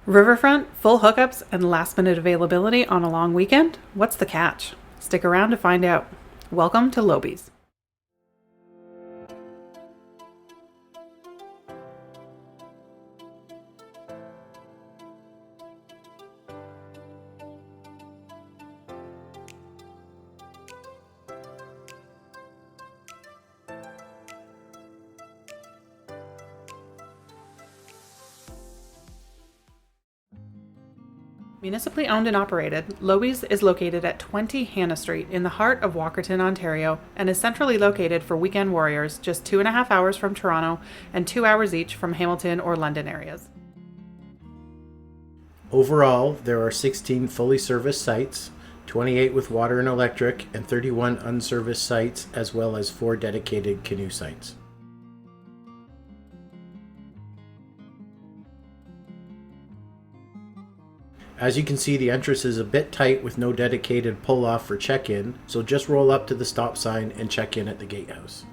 Riverfront, full hookups, and last-minute availability on a long weekend? What's the catch? Stick around to find out. Welcome to Lobies. Municipally owned and operated, Lobies is located at 20 Hannah Street in the heart of Walkerton, Ontario, and is centrally located for weekend warriors, just 2.5 hours from Toronto and 2 hours each from Hamilton or London areas. Overall, there are 16 fully serviced sites, 28 with water and electric, and 31 unserviced sites, as well as 4 dedicated canoe sites. As you can see, the entrance is a bit tight with no dedicated pull-off for check-in, so just roll up to the stop sign and check in at the gatehouse.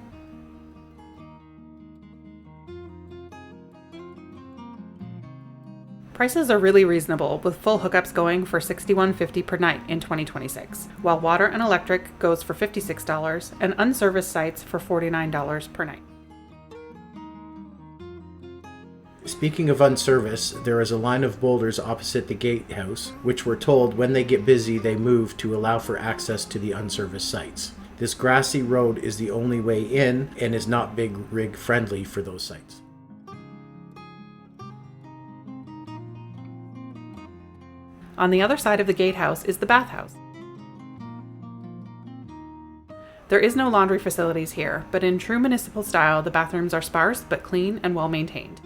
Prices are really reasonable, with full hookups going for $61.50 per night in 2026, while water and electric goes for $56 and unserviced sites for $49 per night. Speaking of unserviced, there is a line of boulders opposite the gatehouse, which we're told when they get busy they move to allow for access to the unserviced sites. This grassy road is the only way in and is not big rig friendly for those sites. On the other side of the gatehouse is the bathhouse. There is no laundry facilities here, but in true municipal style, the bathrooms are sparse but clean and well maintained.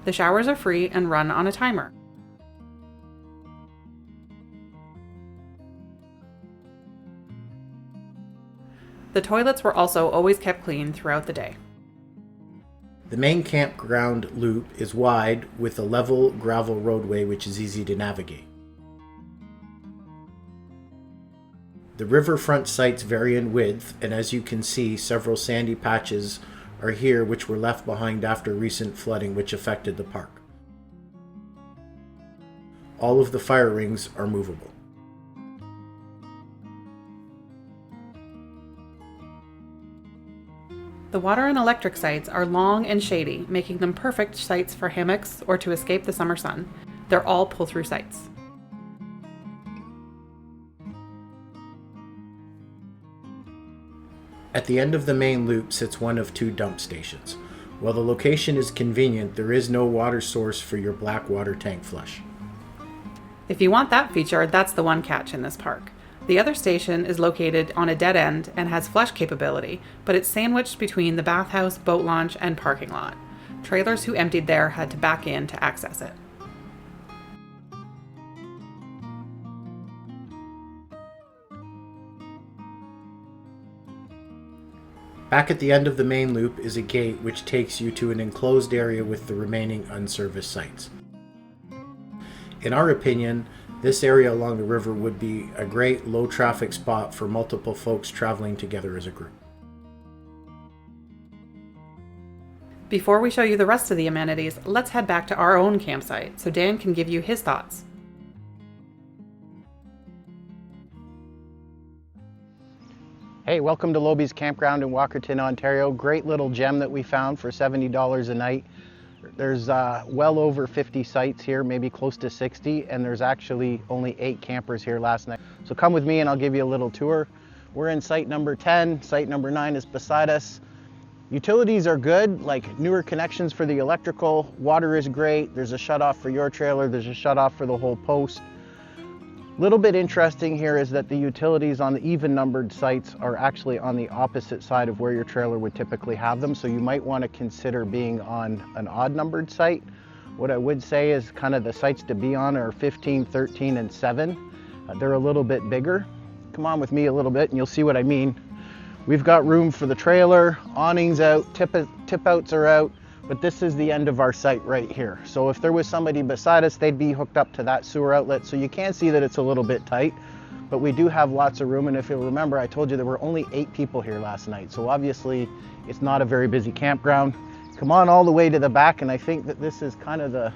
The showers are free and run on a timer. The toilets were also always kept clean throughout the day. The main campground loop is wide with a level gravel roadway which is easy to navigate. The riverfront sites vary in width, and as you can see, several sandy patches are here which were left behind after recent flooding which affected the park. All of the fire rings are movable. The water and electric sites are long and shady, making them perfect sites for hammocks or to escape the summer sun. They're all pull-through sites. At the end of the main loop sits one of 2 dump stations. While the location is convenient, there is no water source for your black water tank flush. If you want that feature, that's the one catch in this park. The other station is located on a dead end and has flush capability, but it's sandwiched between the bathhouse, boat launch, and parking lot. Trailers who emptied there had to back in to access it. Back at the end of the main loop is a gate which takes you to an enclosed area with the remaining unserviced sites. In our opinion, this area along the river would be a great low traffic spot for multiple folks traveling together as a group. Before we show you the rest of the amenities, let's head back to our own campsite so Dan can give you his thoughts. Hey, welcome to Lobies Campground in Walkerton, Ontario. Great little gem that we found for $70 a night. There's well over 50 sites here, maybe close to 60, and there's actually only 8 campers here last night. So come with me and I'll give you a little tour. We're in site number 10, site number 9 is beside us. Utilities are good, like newer connections for the electrical. Water is great. There's a shutoff for your trailer. There's a shutoff for the whole post. Little bit interesting here is that the utilities on the even numbered sites are actually on the opposite side of where your trailer would typically have them. So you might want to consider being on an odd numbered site. What I would say is kind of the sites to be on are 15, 13, and 7. They're a little bit bigger. Come on with me a little bit and you'll see what I mean. We've got room for the trailer, awnings out, tip outs are out. but this is the end of our site right here. So if there was somebody beside us, they'd be hooked up to that sewer outlet. So you can see that it's a little bit tight, but we do have lots of room. And if you'll remember, I told you there were only 8 people here last night. So obviously it's not a very busy campground. Come on all the way to the back, and I think that this is kind of the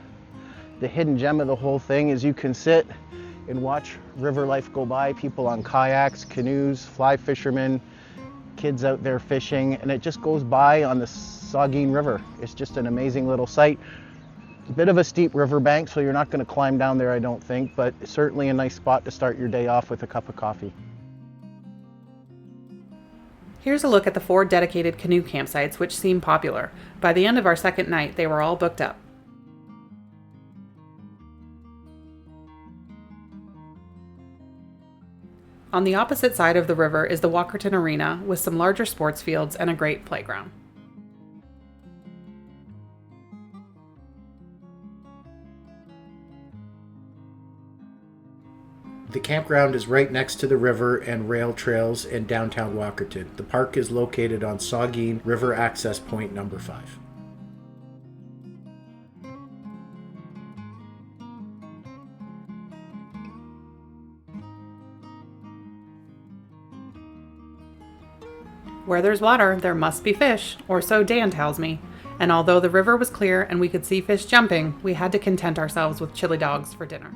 hidden gem of the whole thing, is you can sit and watch river life go by, people on kayaks, canoes, fly fishermen, kids out there fishing, and it just goes by on the Saugeen River. It's just an amazing little site. A bit of a steep riverbank, so you're not going to climb down there, I don't think, but certainly a nice spot to start your day off with a cup of coffee. Here's a look at the 4 dedicated canoe campsites which seem popular. By the end of our second night, they were all booked up. On the opposite side of the river is the Walkerton Arena with some larger sports fields and a great playground. The campground is right next to the river and rail trails in downtown Walkerton. The park is located on Saugeen River Access Point number 5. Where there's water, there must be fish, or so Dan tells me. And although the river was clear and we could see fish jumping, we had to content ourselves with chili dogs for dinner.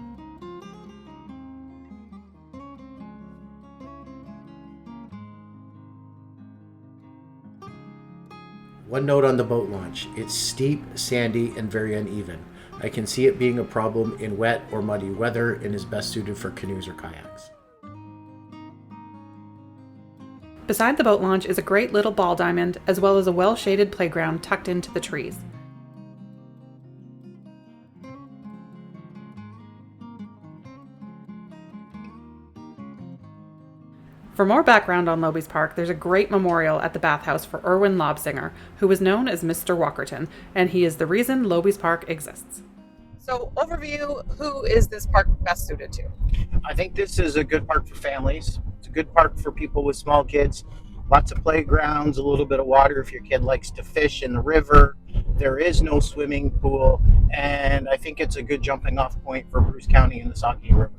One note on the boat launch: it's steep, sandy, and very uneven. I can see it being a problem in wet or muddy weather and is best suited for canoes or kayaks. Beside the boat launch is a great little ball diamond, as well as a well-shaded playground tucked into the trees. For more background on Lobies Park, there's a great memorial at the bathhouse for Erwin Lobsinger, who was known as Mr. Walkerton, and he is the reason Lobies Park exists. So, overview, who is this park best suited to? I think this is a good park for families. It's a good park for people with small kids. Lots of playgrounds, a little bit of water if your kid likes to fish in the river. There is no swimming pool, and I think it's a good jumping off point for Bruce County and the Saugeen River.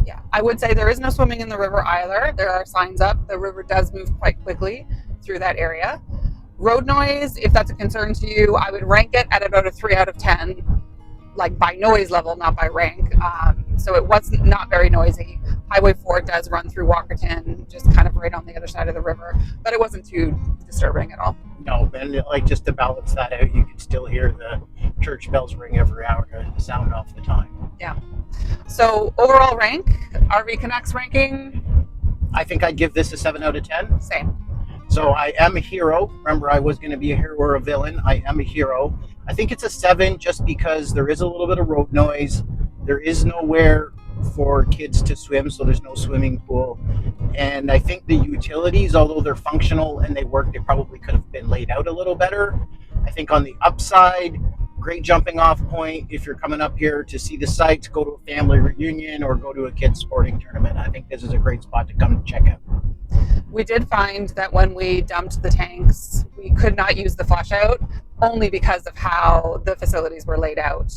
Yeah, I would say there is no swimming in the river either. There are signs up. The river does move quite quickly through that area. Road noise, if that's a concern to you, I would rank it at about a 3 out of 10, like by noise level, not by rank. So it was not very noisy. Highway 4 does run through Walkerton, just kind of right on the other side of the river, but it wasn't too disturbing at all. No, and like just to balance that out, you can still hear the church bells ring every hour to sound off the time. Yeah. So overall rank, RV Canucks ranking? I think I'd give this a 7 out of 10. Same. So I am a hero. Remember, I was going to be a hero or a villain. I am a hero. I think it's a 7 just because there is a little bit of road noise. There is nowhere for kids to swim, so there's no swimming pool. And I think the utilities, although they're functional and they work, they probably could have been laid out a little better. I think on the upside, great jumping off point if you're coming up here to see the sights, go to a family reunion, or go to a kids sporting tournament. I think this is a great spot to come check out. We did find that when we dumped the tanks, we could not use the flush out only because of how the facilities were laid out.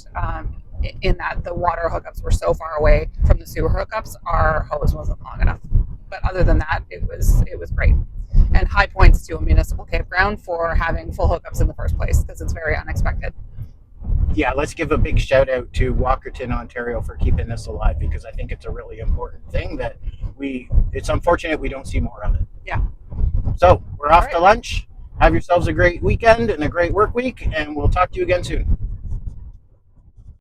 In that the water hookups were so far away from the sewer hookups, our hose wasn't long enough. But other than that, it was great. And high points to a municipal campground for having full hookups in the first place, because it's very unexpected. Yeah, let's give a big shout out to Walkerton, Ontario for keeping this alive, because I think it's a really important thing that it's unfortunate we don't see more of it. Yeah. So we're off to lunch. Have yourselves a great weekend and a great work week, and we'll talk to you again soon.